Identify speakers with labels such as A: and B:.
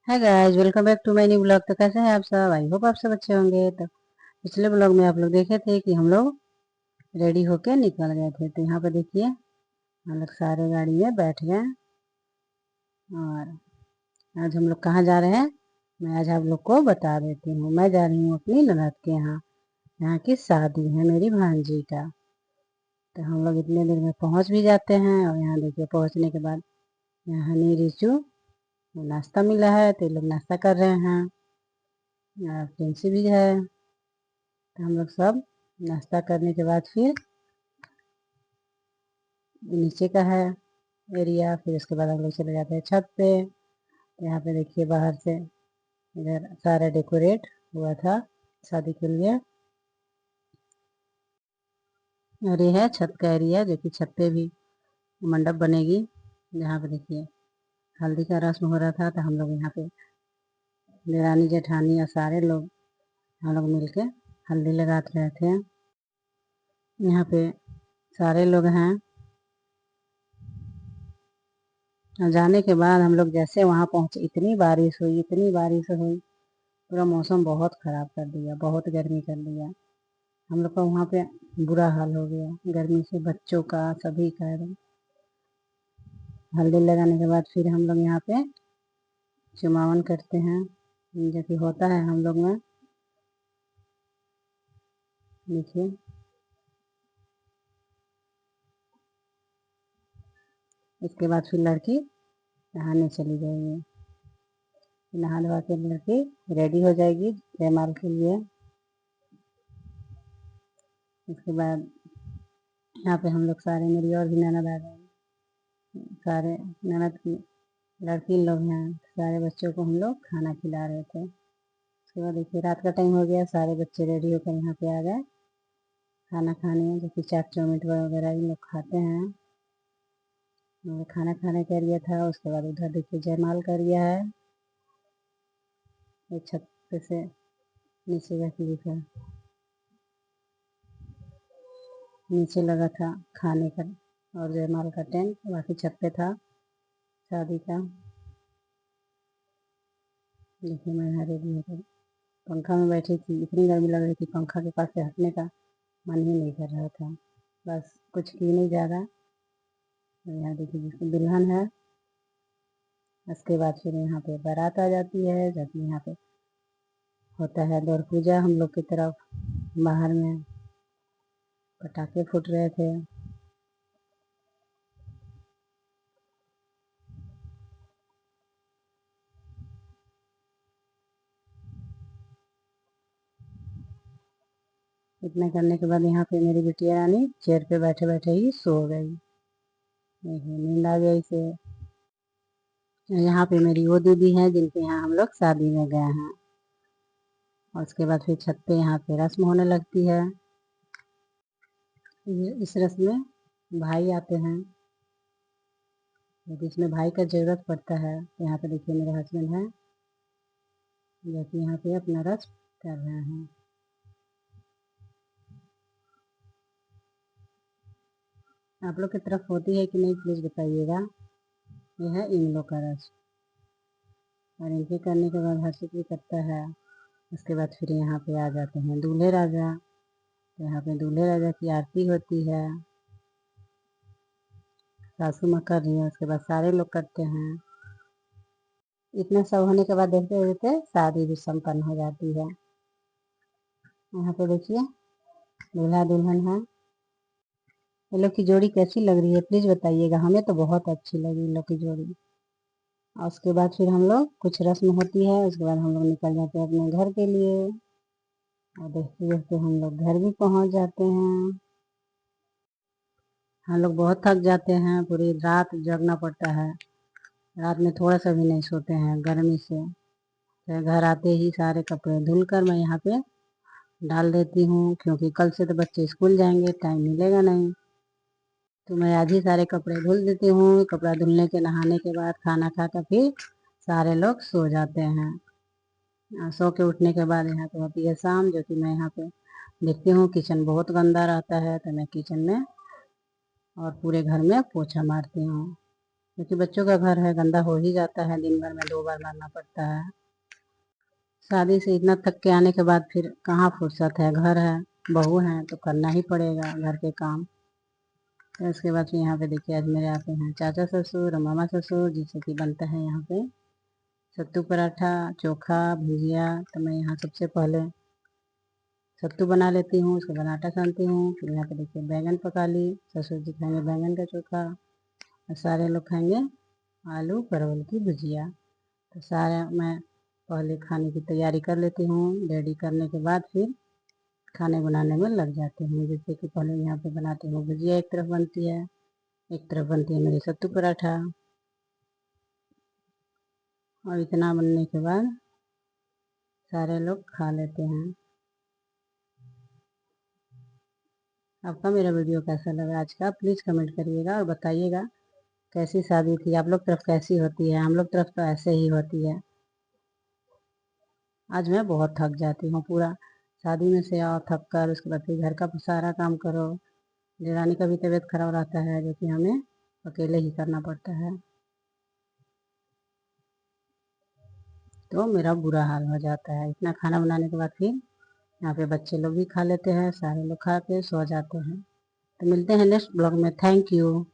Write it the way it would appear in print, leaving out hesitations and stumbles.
A: Hi guys, welcome back to my new blog. तो कैसे हैं आप सब? आई होप आप सब अच्छे होंगे। तो पिछले ब्लॉग में आप लोग देखे थे कि हम लोग रेडी होके निकल गए थे। तो यहाँ पे देखिए हम लोग सारे गाड़ी में बैठ गए और आज हम लोग कहाँ जा रहे हैं मैं आज आप लोग को बता देती हूँ। मैं जा रही हूँ अपनी ननद के यहाँ। यहाँ की शादी है मेरी भांजी का। तो हम लोग इतने देर में पहुँच भी जाते हैं और यहाँ देखिए पहुँचने के बाद यहाँ हनी रिचू नाश्ता मिला है तो ये लोग नाश्ता कर रहे हैं। प्रिंसी भी है। तो हम लोग सब नाश्ता करने के बाद फिर नीचे का है एरिया, फिर उसके बाद हम लोग चले जाते हैं छत पे। यहाँ पे देखिए बाहर से इधर सारा डेकोरेट हुआ था शादी के लिए। और ये है छत का एरिया जो कि छत पे भी मंडप बनेगी। जहाँ पे देखिए हल्दी का रस्म हो रहा था तो हम लोग यहाँ पे देरानी जेठानी और सारे लोग हम लोग मिलके हल्दी लगा रहे थे। यहाँ पे सारे लोग हैं। जाने के बाद हम लोग जैसे वहाँ पहुँचे इतनी बारिश हुई, पूरा मौसम बहुत ख़राब कर दिया, बहुत गर्मी कर दिया। हम लोग का वहाँ पे बुरा हाल हो गया गर्मी से, बच्चों का सभी का एकदम। हल्दी लगाने के बाद फिर हम लोग यहाँ पे चुमावन करते हैं जो कि होता है हम लोग में। देखिए इसके बाद फिर लड़की नहाने चली जाएगी। नहा धोवा के लड़की रेडी हो जाएगी जयमाल के लिए। उसके बाद यहाँ पे हम लोग सारे, मेरी और भी ननद आ गए, सारे ननद की लड़की लोग हैं, सारे बच्चों को हम लोग खाना खिला रहे थे। उसके बाद देखिए रात का टाइम हो गया, सारे बच्चे रेडी होकर यहाँ पे आ गए खाना खाने, जो कि चाट चौमिन वगैरह ये लोग खाते हैं। खाना खाने का एरिया था। उसके बाद उधर देखिए जयमाल का एरिया है। एक छत पे से नीचे का क्लिप है, नीचे लगा था खाने का और जयमाल का टेंट, बाकी छत पे था शादी का। देखिए मैं यहाँ रेडी होकर पंखा में बैठी थी, इतनी गर्मी लग रही थी पंखा के पास से हटने का मन ही नहीं कर रहा था। बस कुछ की नहीं जा रहा। यहाँ देखिए जिसकी दुल्हन है। उसके बाद फिर यहाँ पे बारात आ जाती है, जब यहाँ पे होता है दौर पूजा। हम लोग की तरफ बाहर में पटाखे फूट रहे थे। इतना करने के बाद यहाँ पे मेरी बिटिया रानी चेयर पे बैठे बैठे ही सो गई। नींद आ गई इसे। यहाँ पे मेरी वो दीदी है जिनके यहाँ हम लोग शादी में गए हैं। और उसके बाद फिर छत पे यहाँ पे रस्म होने लगती है। इस रस्म में भाई आते हैं, यदि इसमें भाई का जरूरत पड़ता है। तो यहाँ पे देखिए मेरे हस्बैंड हैं जो कि यहाँ पे अपना रस्म कर रहे हैं। आप लोग की तरफ होती है कि नहीं प्लीज बताइएगा। यह है इन लोग का रस्म और इनके करने के बाद हर्षित भी करता है। उसके बाद फिर यहाँ पे आ जाते हैं दूल्हे राजा। तो यहाँ पे दूल्हे राजा की आरती होती है, सासू माँ कर रही है, उसके बाद सारे लोग करते हैं। इतना सब होने के बाद देखते देखते शादी भी संपन्न हो जाती है। यहाँ पे देखिए दूल्हा दुल्हन है। ये लोग की जोड़ी कैसी लग रही है प्लीज बताइएगा, हमें तो बहुत अच्छी लगी इन लोग की जोड़ी। और उसके बाद फिर हम लोग कुछ रस्म होती है, उसके बाद हम लोग निकल जाते हैं अपने घर के लिए। और देखते देखते हम लोग घर भी पहुंच जाते हैं। हम लोग बहुत थक जाते हैं, पूरी रात जगना पड़ता है। रात में थोड़ा सा भी नहीं सोते हैं गर्मी से। फिर घर आते ही सारे कपड़े धुल कर मैं यहाँ पे डाल देती हूँ, क्योंकि कल से तो बच्चे स्कूल जाएंगे, टाइम मिलेगा नहीं। तो मैं आज ही सारे कपड़े धुल देती हूँ। कपड़ा धुलने के नहाने के बाद खाना खा कर फिर सारे लोग सो जाते हैं। सो के उठने के बाद यहाँ पे होती है शाम, जो कि मैं यहाँ पे देखती हूँ किचन बहुत गंदा रहता है, तो मैं किचन में और पूरे घर में पोछा मारती हूँ। क्योंकि बच्चों का घर है, गंदा हो ही जाता है, दिन भर में 2 बार मारना पड़ता है। शादी से इतना थक के आने के बाद फिर कहाँ फुर्सत है, घर है, बहू है तो करना ही पड़ेगा घर के काम। तो उसके बाद फिर यहाँ पे देखिए आज मेरे आते हैं चाचा ससुर और मामा ससुर, जिससे कि बनता है यहाँ पे सत्तू पराठा, चोखा, भुजिया। तो मैं यहाँ सबसे पहले सत्तू बना लेती हूँ, उसके बाद आटा सानती हूँ। फिर यहाँ पे देखिए बैंगन पका ली, ससुर जी खाएंगे बैंगन का चोखा और सारे लोग खाएंगे आलू परवल की भुजिया। तो सारा मैं पहले खाने की तैयारी कर लेती हूँ। रेडी करने के बाद फिर खाने बनाने में लग जाती हूँ। जैसे कि पहले यहाँ पे बनाती हूँ भुजिया, एक तरफ बनती है, एक तरफ बनती है मेरी सत्तू पराठा। और इतना बनने के बाद सारे लोग खा लेते हैं। आपका मेरा वीडियो कैसा लगा आज का, प्लीज़ कमेंट करिएगा और बताइएगा कैसी शादी थी, आप लोग तरफ कैसी होती है। हम लोग तरफ तो ऐसे ही होती है। आज मैं बहुत थक जाती हूँ, पूरा शादी में से आओ थक कर, उसके बाद फिर घर का सारा काम करो। देवरानी का भी तबीयत खराब रहता है, जो कि हमें अकेले ही करना पड़ता है, तो मेरा बुरा हाल हो जाता है। इतना खाना बनाने के बाद फिर यहाँ पे बच्चे लोग भी खा लेते हैं, सारे लोग खा के सो जाते हैं। तो मिलते हैं नेक्स्ट ब्लॉग में। Thank you.